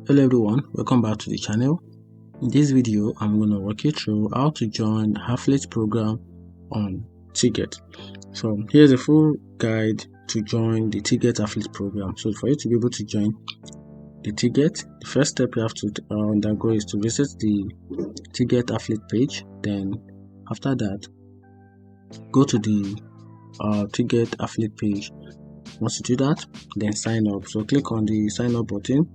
Hello everyone, welcome back to the channel. In this video I'm going to walk you through how to join affiliate program on Tiqets. So here's a full guide to join the Tiqets affiliate program. So for you to be able to join the Tiqets, the first step you have to undergo is to visit the Tiqets affiliate page. Then after that, go to the Tiqets affiliate page. Once you do that, then sign up. So click on the sign up button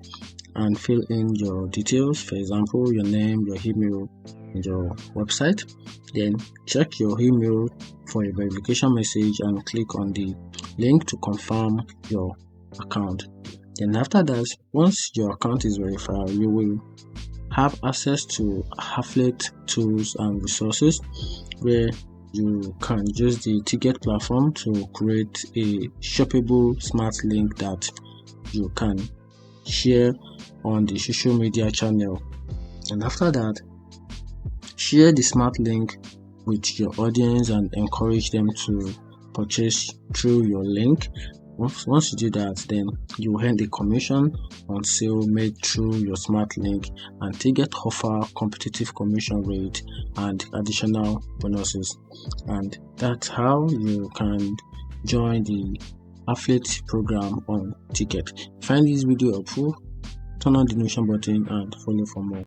and fill in your details, for example your name, your email, and your website. Then check your email for a verification message and click on the link to confirm your account. Then after that, once your account is verified, you will have access to affiliate tools and resources where you can use the Tiqets platform to create a shoppable smart link that you can share on the social media channel. And after that, share the smart link with your audience and encourage them to purchase through your link. Once you do that, then you will earn a commission on sale made through your smart link, and Tiqets offer competitive commission rate and additional bonuses. And that's how you can join the affiliate program on Tiqets. Find this video helpful, turn on the notification button and follow for more.